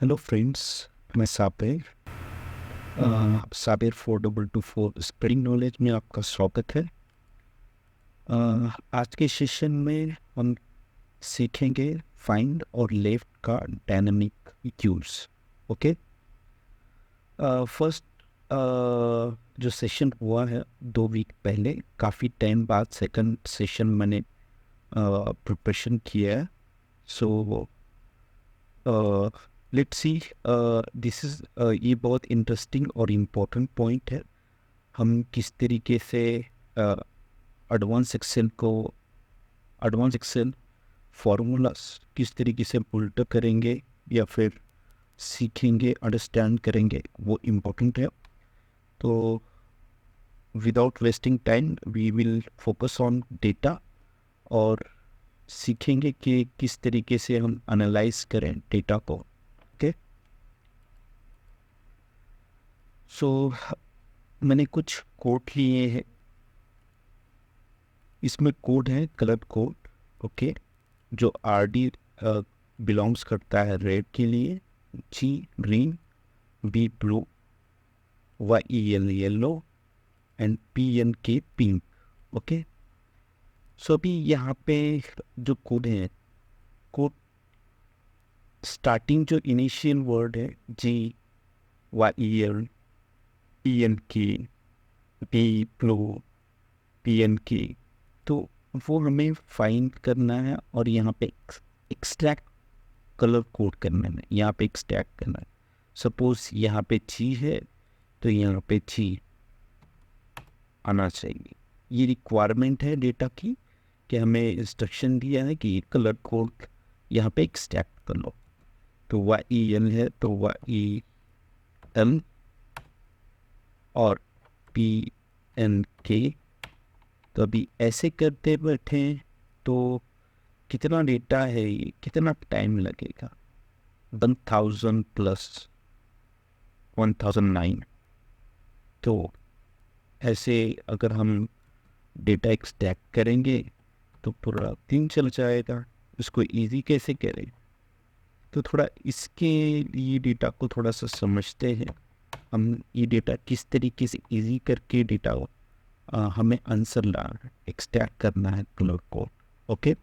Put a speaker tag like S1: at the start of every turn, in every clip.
S1: Hello friends, मैं Sabir. Sabir 4224 spreading knowledge में आपका स्वागत है। आज के सेशन में हम सीखेंगे फाइंड और लेफ्ट का डायनामिक यूज। ओके। फर्स्ट जो सेशन हुआ है 2 वीक पहले, काफ़ी टाइम बाद सेकंड सेशन मैंने प्रिपरेशन किया है। So let's see, this is ये बहुत इंटरेस्टिंग और इम्पोर्टेंट पॉइंट है। हम किस तरीके से एडवांस एक्सेल फार्मूलास किस तरीके से उल्टा करेंगे या फिर सीखेंगे, अंडरस्टैंड करेंगे, वो इम्पोर्टेंट है। तो without wasting time we will focus on data और सीखेंगे कि किस तरीके से हम एनालाइज करें डेटा को। ओके। सो मैंने कुछ कोड लिए हैं। इसमें कोड है कलर कोड। ओके। जो आर डी बिलोंग्स करता है रेड के लिए, G green, B blue, Y L yellow and P N K pink. Okay. So अभी यहाँ पे जो कोड है, कोड स्टार्टिंग जो इनिशियल वर्ड है G, Y L, P N K, B blue, P N K, तो वो हमें फाइंड करना है और यहाँ पे एक्सट्रैक्ट कलर कोड करने में, यहाँ पे एक्सट्रैक्ट करना है। सपोज यहाँ पे ची है तो यहाँ पे ची आना चाहिए। ये रिक्वायरमेंट है डेटा की कि हमें इंस्ट्रक्शन दिया है कि कलर कोड यहाँ पे एक्सट्रैक्ट कर लो। तो वाई एल है तो वाई एल और पी एन के। तो अभी ऐसे करते बैठे तो कितना डेटा है, ये कितना टाइम लगेगा? 1000 प्लस 1009। तो ऐसे अगर हम डेटा एक्सट्रैक्ट करेंगे तो पूरा दिन चल जाएगा। इसको इजी कैसे करें? तो थोड़ा इसके लिए डेटा को थोड़ा सा समझते हैं। हम ये डेटा किस तरीके से इजी करके डेटा हमें आंसर ला एक्सट्रैक्ट करना है कलर को। ओके।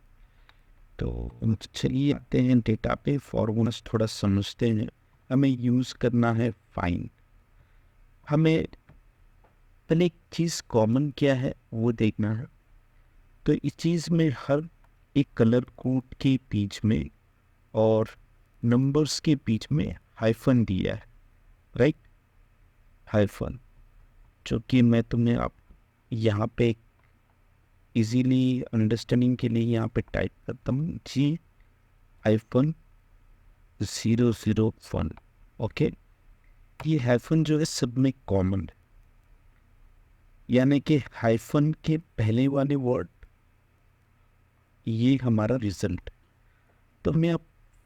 S1: तो चलिए आते हैं डेटा पे, फॉर्मूलास थोड़ा समझते हैं। हमें यूज़ करना है फाइंड। हमें पहले एक चीज़ कॉमन क्या है वो देखना है। तो इस चीज़ में हर एक कलर कोड के बीच में और नंबर्स के बीच में हाइफन दिया है, राइट? हाइफन, जो कि मैं तुम्हें आप यहाँ पे इजीली अंडरस्टैंडिंग के लिए यहाँ पे टाइप करता हूँ, जी हाइफन 001। ओके। ये हाइफन जो है सब में कॉमन है, यानी कि हाइफन के पहले वाले वर्ड ये हमारा रिजल्ट। तो हमें अब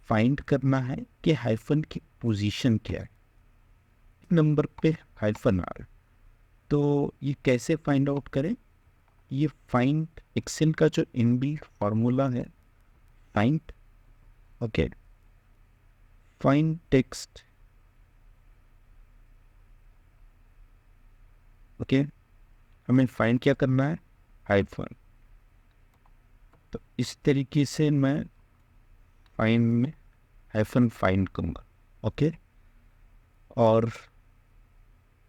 S1: फाइंड करना है कि हाइफन की पोजीशन क्या है। नंबर पे हाइफन आ रहा है तो ये कैसे फाइंड आउट करें? ये फाइंड एक्सेल का जो इनबिल्ट फार्मूला है, find. Okay. Find text. Okay. हमें फाइंड क्या करना है? हाइफन। तो इस तरीके से मैं फाइंड में हाइफन फाइंड करूँगा। ओके। और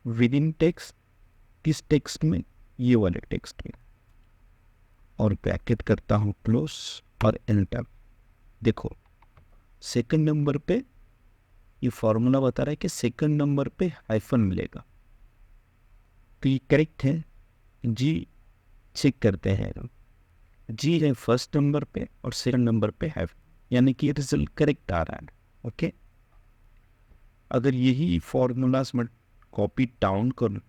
S1: विद इन टेक्स्ट, किस टेक्स्ट में? ये वाले टेक्स्ट में। और ब्रैकेट करता हूँ क्लोज और एंटर। देखो सेकंड नंबर पे ये फॉर्मूला बता रहा है कि सेकंड नंबर पे हाइफन मिलेगा। तो ये करेक्ट है? जी चेक करते हैं। जी है फर्स्ट नंबर पे और सेकंड नंबर पे हाइफन, यानी कि रिजल्ट करेक्ट आ रहा है। ओके। अगर यही फॉर्मूलाज में कॉपी डाउन करूँ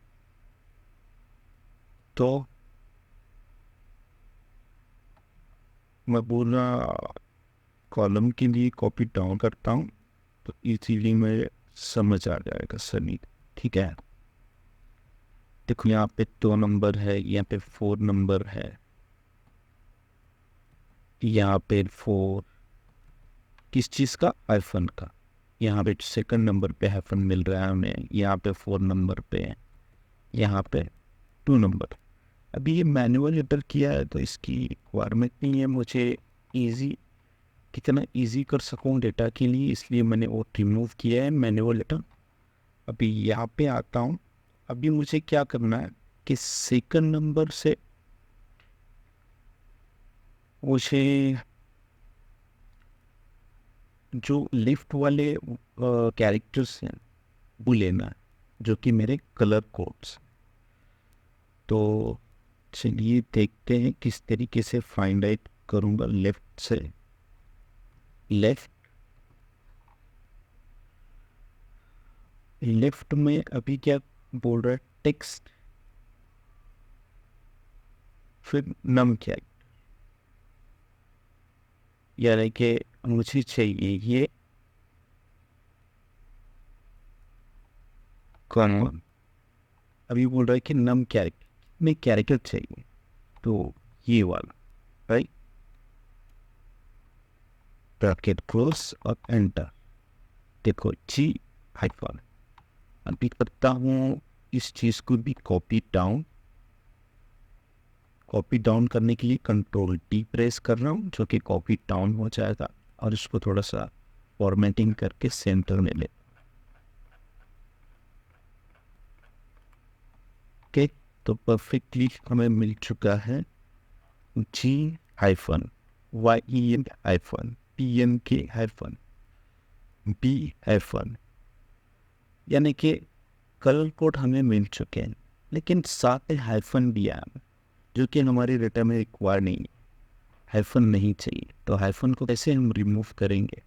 S1: तो मैं पूरा कॉलम के लिए कॉपी डाउन करता हूँ तो इजीली मैं समझ आ जाएगा सनी। ठीक है। देखो यहाँ पे 2 नंबर है, यहाँ पे 4 नंबर है, यहाँ पे 4 किस चीज़ का? हाइफन का। यहाँ पे सेकंड नंबर पे हाइफन मिल रहा है हमें, यहाँ पे 4 नंबर पे है, यहाँ पे 2 नंबर। अभी ये मैनुअल एंटर किया है तो इसकी रिक्वायरमेंट नहीं है मुझे। इजी, कितना इजी कर सकूँ डेटा के लिए, इसलिए मैंने वो रिमूव किया है मैनुअल डेटा। अभी यहाँ पे आता हूँ। अभी मुझे क्या करना है कि सेकंड नंबर से मुझे जो लेफ्ट वाले कैरेक्टर्स हैं वो लेना है, जो कि मेरे कलर कोड्स। तो चलिए देखते हैं किस तरीके से फाइंड आउट करूँगा लेफ्ट से। लेफ्ट लेफ्ट में अभी क्या बोल रहा है, टेक्स्ट, फिर नम क्या, यानी कि मुझे चाहिए ये कौन, अभी बोल रहा है कि नम कैरेक्टर में कैरेक्टर चाहिए, तो ये वाला, राइट। ब्रैकेट क्लोज और एंटर। देखो जी हाइफन। अभी करता हूँ इस चीज़ को भी कॉपी डाउन। कॉपी डाउन करने के लिए कंट्रोल डी प्रेस कर रहा हूँ, जो कि कॉपी डाउन हो जाएगा, और इसको थोड़ा सा फॉर्मेटिंग करके सेंटर में ले। ओके, तो परफेक्टली हमें मिल चुका है G hyphen Y E N hyphen P N K hyphen B hyphen, यानी कि कलर कोड हमें मिल चुके हैं, लेकिन साथ में हाइफन भी है जो कि हमारी डेटा में रिक्वायर नहीं है। हाइफन नहीं चाहिए, तो हाइफन को कैसे हम रिमूव करेंगे,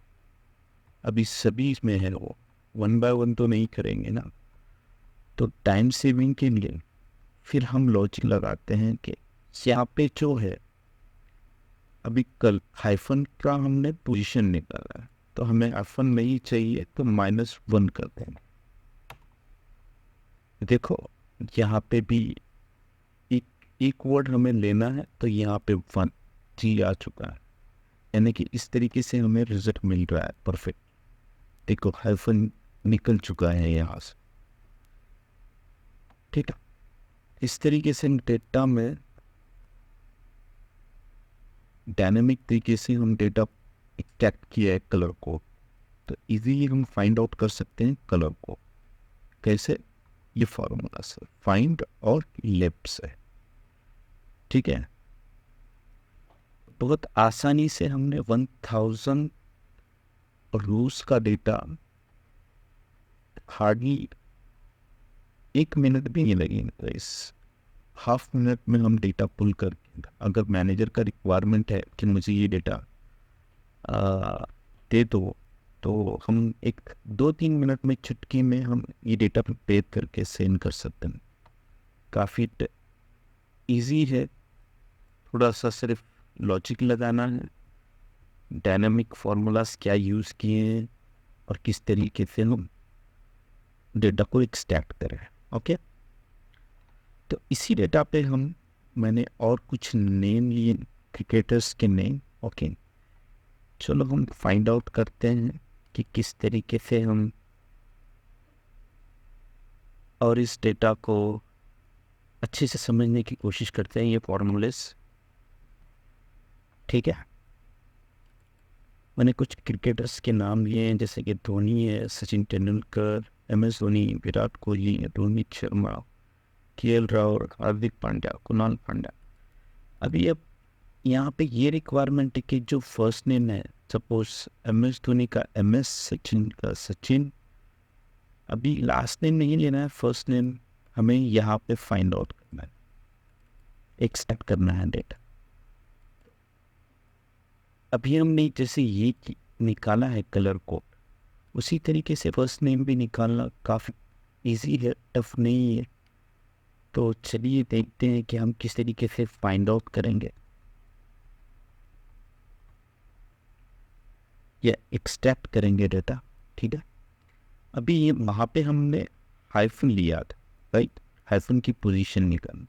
S1: अभी सभी इसमें है वो, वन बाय वन तो नहीं करेंगे ना। तो टाइम सेविंग के लिए फिर हम लॉजिक लगाते हैं कि यहाँ पे जो है, अभी कल हाइफन का हमने पोजीशन निकाला है, तो हमें हाइफन नहीं चाहिए, तो -1 करते हैं। देखो यहाँ पे भी एक एक वर्ड हमें लेना है, तो यहाँ पे 1 जी आ चुका है, यानी कि इस तरीके से हमें रिजल्ट मिल रहा है परफेक्ट। देखो हाइफन निकल चुका है यहाँ से, ठीक है। इस तरीके से डेटा में डायनेमिक तरीके से हम डेटा एक्सट्रैक्ट किया है कलर को, तो इजीली हम फाइंड आउट कर सकते हैं कलर को। कैसे, ये फॉर्मूला से फाइंड और लेफ्ट से, ठीक है। बहुत आसानी से हमने 1000 रोज का डेटा हार्डली 1 मिनट भी नहीं लगेगा, इस हाफ मिनट में हम डेटा पुल करके, अगर मैनेजर का रिक्वायरमेंट है कि मुझे ये डेटा दे दो, तो हम एक 2-3 मिनट में चुटकी में हम ये डेटा प्रिपेयर करके सेंड कर सकते हैं। काफ़ी इजी है, थोड़ा सा सिर्फ लॉजिक लगाना है, डायनामिक फार्मूलाज क्या यूज़ किए हैं और किस तरीके से हम डेटा को एक्सट्रैक्ट करें। ओके, तो इसी डेटा पे हम मैंने और कुछ नेम लिए, क्रिकेटर्स के नेम। ओके, चलो हम फाइंड आउट करते हैं कि किस तरीके से हम और इस डेटा को अच्छे से समझने की कोशिश करते हैं, ये फॉर्मूलेस, ठीक है। मैंने कुछ क्रिकेटर्स के नाम लिए हैं, जैसे कि धोनी है, सचिन तेंदुलकर, MS धोनी, विराट कोहली, रोहित शर्मा, KL राहुल, हार्दिक पांड्या, कुणाल पांड्या। अभी अब यहाँ पे ये रिक्वायरमेंट है कि जो फर्स्ट नेम है, सपोज MS धोनी का MS, सचिन का सचिन, अभी लास्ट नेम नहीं लेना है, फर्स्ट नेम हमें यहाँ पे फाइंड आउट करना है, एक्सट्रैक्ट करना है डेटा। अभी हमने जैसे ये निकाला है कलर कोड, उसी तरीके से फर्स्ट नेम भी निकालना काफ़ी इजी है, टफ नहीं है। तो चलिए देखते हैं कि हम किस तरीके से फाइंड आउट करेंगे या एक्सट्रैक्ट करेंगे डेटा, ठीक है। अभी ये वहाँ पे हमने हाइफन लिया था, राइट, हाइफन की पोजीशन निकालनी।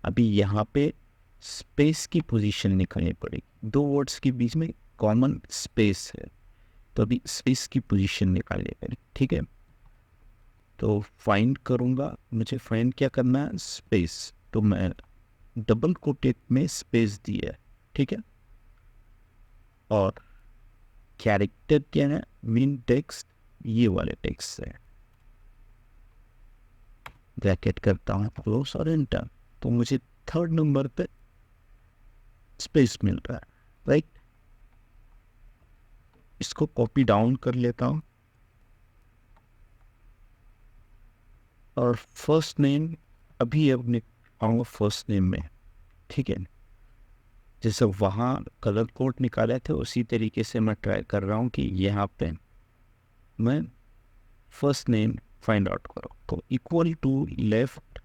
S1: अभी यहाँ पे स्पेस की पोजीशन निकालनी पड़ेगी, दो वर्ड्स के बीच में कॉमन स्पेस है, तो अभी स्पेस की पोजीशन निकालिए पहले, ठीक है। तो फाइंड करूँगा, मुझे फाइंड क्या करना है, स्पेस। तो मैं डबल कोटेड में स्पेस दिया है, ठीक है। और कैरेक्टर क्या है, मेन टेक्स्ट ये वाले टेक्स्ट है, ब्रैकेट करता हूँ क्लोज और एंटर। तो मुझे थर्ड नंबर पे स्पेस मिल रहा है, राइट। इसको कॉपी डाउन कर लेता हूँ और फर्स्ट नेम अभी अपने आऊँगा फर्स्ट नेम में, ठीक है। जैसे वहाँ कलर कोड निकाले थे उसी तरीके से मैं ट्राई कर रहा हूँ कि यहाँ पे मैं फर्स्ट नेम फाइंड आउट करो। तो इक्वल टू लेफ्ट,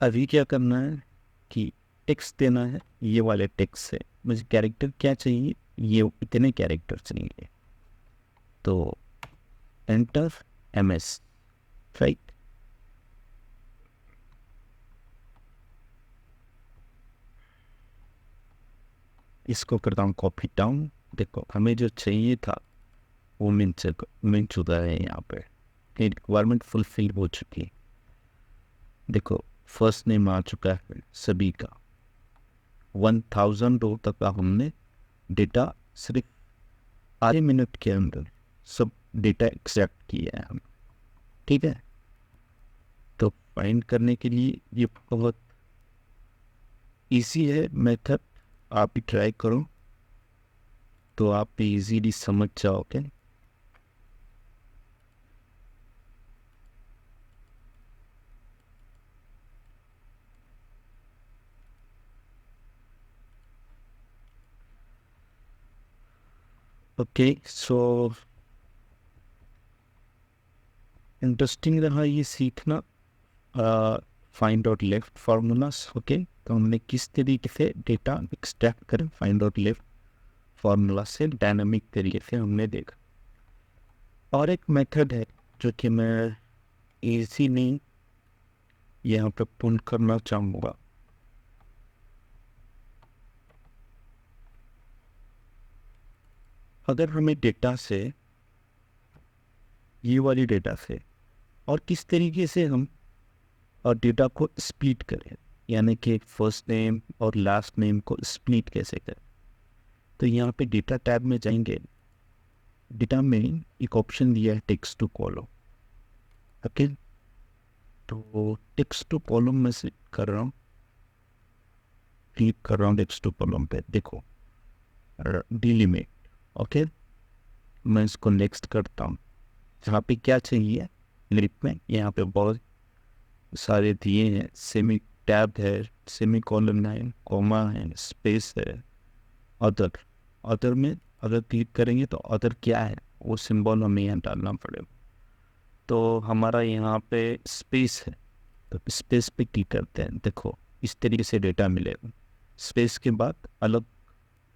S1: अभी क्या करना है कि टेक्स्ट देना है, ये वाले टेक्स्ट से मुझे कैरेक्टर क्या चाहिए, ये इतने कैरेक्टर चाहिए। तो एंटर MS, राइट। इसको करता हूँ कॉपी डाउन। देखो हमें जो चाहिए था वो मिल चुका है यहाँ पे, रिक्वायरमेंट फुलफिल हो चुकी है। देखो फर्स्ट नेम आ चुका है सभी का, 1000 रो तक का हमने डेटा सिर्फ आधे मिनट के अंदर सब डेटा एक्सट्रैक्ट किया है हम, ठीक है। तो फाइंड करने के लिए ये बहुत इजी है मेथड, आप भी ट्राई करो तो आप भी इजीली समझ जाओगे। ओके, सो इंटरेस्टिंग रहा ये सीखना, find out left formulas. Okay, तो हमने किस तरीके से डेटा एक्सट्रैक्ट करें फाइंड आउट लेफ्ट फार्मूला से डायनामिक तरीके से हमने देखा। और एक मेथड है जो कि मैं इजीली यहाँ पे पुट करना चाहूँगा। अगर हमें डेटा से, ये वाली डेटा से, और किस तरीके से हम और डेटा को स्प्लिट करें, यानी कि फर्स्ट नेम और लास्ट नेम को स्प्लिट कैसे करें। तो यहाँ पे डेटा टैब में जाएंगे, डेटा में एक ऑप्शन दिया है टेक्स्ट टू कॉलम। ओके, तो टेक्स्ट टू कॉलम में से कर रहा हूँ, क्लिक कर रहा हूँ टेक्स्ट टू कॉलम पे। देखो डिलीमिट, ओके, मैं इसको नेक्स्ट करता हूँ। यहाँ पे क्या चाहिए लिस्ट में, यहाँ पे बहुत सारे दिए हैं, सेमी टैब है, सेमी कॉलन है, कॉमा है, स्पेस है, अदर। अदर में अगर क्लिक करेंगे तो अदर क्या है वो सिंबल हमें यहाँ डालना पड़ेगा। तो हमारा यहाँ पे स्पेस है, तो स्पेस पे क्लिक करते हैं। देखो इस तरीके से डेटा मिलेगा, स्पेस के बाद अलग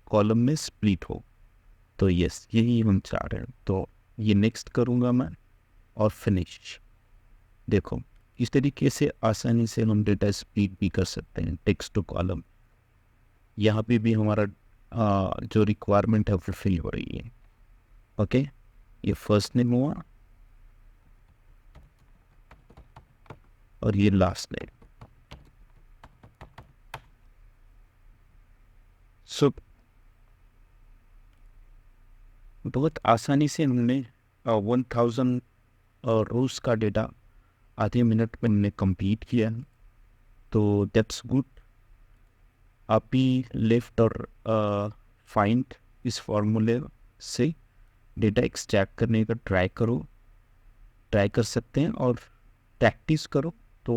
S1: कॉलम में स्प्लिट हो। तो यस, यही हम चाह रहे हैं। तो ये नेक्स्ट करूँगा मैं और फिनिश। देखो इस तरीके से आसानी से हम डेटा स्प्लिट भी कर सकते हैं टेक्स्ट टू कॉलम। यहाँ पे भी हमारा जो रिक्वायरमेंट है फुलफिल हो रही है। ओके, ये फर्स्ट नेम हुआ और ये लास्ट नेम। सो बहुत आसानी से हमने 1000 रोज का डेटा आधे मिनट में हमने कंप्लीट किया है। तो दैट्स गुड। आप भी लेफ्ट और फाइंड इस फॉर्मूले से डेटा एक्सट्रैक्ट करने का ट्राई कर सकते हैं और प्रैक्टिस करो तो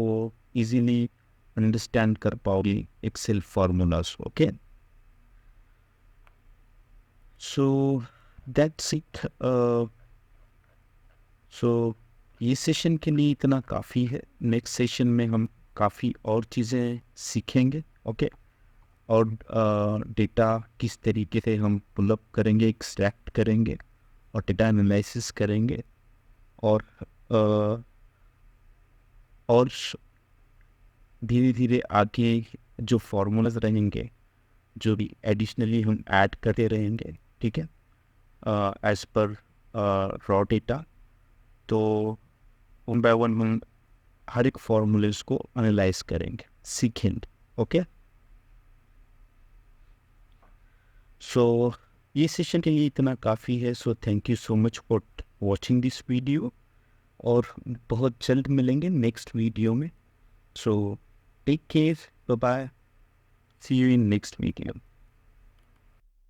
S1: इजीली अंडरस्टैंड कर पाओगे excel formulas. Okay, so that's it. So ये सेशन के लिए इतना काफ़ी है। नेक्स्ट सेशन में हम काफ़ी और चीज़ें सीखेंगे। ओके, और डेटा किस तरीके से हम पुलअप करेंगे, एक्सट्रैक्ट करेंगे और डेटा एनालिसिस करेंगे। और और धीरे धीरे आगे जो फार्मूलाज रहेंगे जो भी एडिशनली हम ऐड करते रहेंगे, ठीक है, एज पर रॉ डेटा। तो वन बाय वन हम हर एक फॉर्मूलेस को एनालाइज करेंगे, सीखेंगे। ओके, सो ये सेशन के लिए इतना काफ़ी है। So thank you so much for watching this video, और बहुत जल्द मिलेंगे नेक्स्ट वीडियो में। So take care, bye bye, see you in next video.